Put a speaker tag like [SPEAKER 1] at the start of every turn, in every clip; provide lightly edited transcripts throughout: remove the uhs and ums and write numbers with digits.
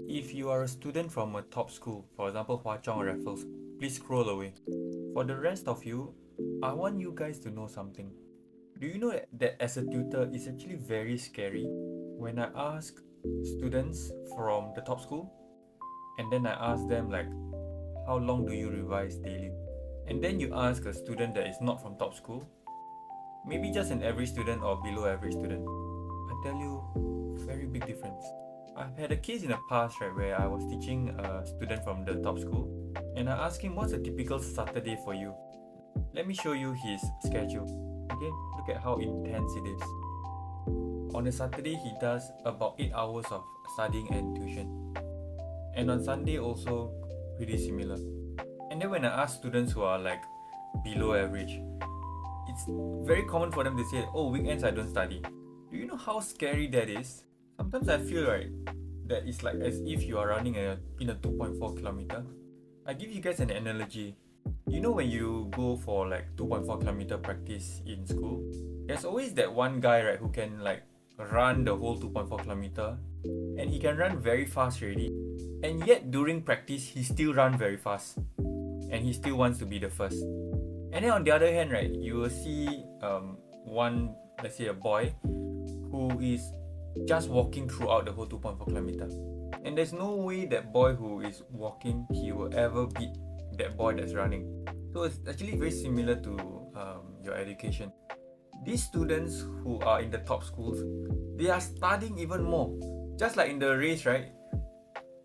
[SPEAKER 1] If you are a student from a top school, for example Hwa Chong or Raffles, please scroll away. For the rest of you, I want you guys to know something. Do you know that as a tutor, it's actually very scary when I ask students from the top school and then I ask them like, how long do you revise daily? And then you ask a student that is not from top school, maybe just an average student or below average student. I tell you, very big difference. I've had a case in the past, right, where I was teaching a student from the top school and I asked him, what's a typical Saturday for you? Let me show you his schedule. Okay, look at how intense it is. On a Saturday, he does about 8 hours of studying and tuition. And on Sunday, also pretty similar. And then when I ask students who are like below average, it's very common for them to say, oh, weekends I don't study. Do you know how scary that is? Sometimes I feel right that it's like as if you are running in a 2.4 kilometer. I give you guys an analogy. You know when you go for like 2.4 kilometer practice in school, there's always that one guy, right, who can like run the whole 2.4 kilometer and he can run very fast already. And yet during practice, he still run very fast and he still wants to be the first. And then on the other hand, right, you will see one, let's say a boy who is just walking throughout the whole 2.4 kilometer. And there's no way that boy who is walking, he will ever beat that boy that's running. So it's actually very similar to your education. These students who are in the top schools, they are studying even more. Just like in the race, right?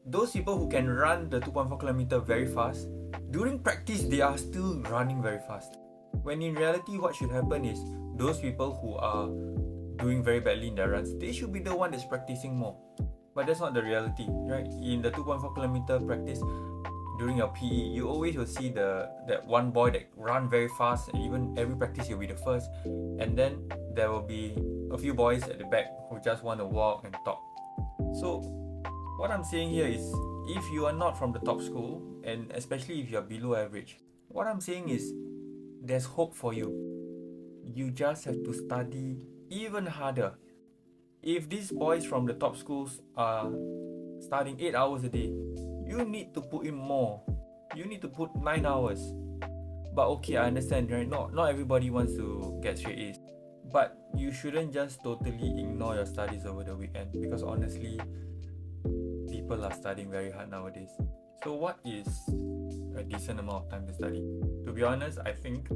[SPEAKER 1] Those people who can run the 2.4 kilometer very fast, during practice they are still running very fast. When in reality, what should happen is those people who are doing very badly in their runs, they should be the one that's practicing more. But that's not the reality, right? In the 2.4 kilometer practice during your PE, you always will see that one boy that run very fast, and even every practice he'll be the first. And then there will be a few boys at the back who just want to walk and talk. So what I'm saying here is, if you are not from the top school, and especially if you are below average, what I'm saying is there's hope for you. You just have to study even harder. If these boys from the top schools are studying 8 hours a day, you need to put in more. You need to put 9 hours. But okay, I understand, right? Not everybody wants to get straight A's. But you shouldn't just totally ignore your studies over the weekend, because honestly, people are studying very hard nowadays. So what is a decent amount of time to study? To be honest, I think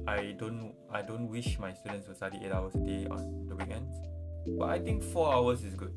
[SPEAKER 1] I don't wish my students to study 8 hours a day on the weekends, but I think 4 hours is good.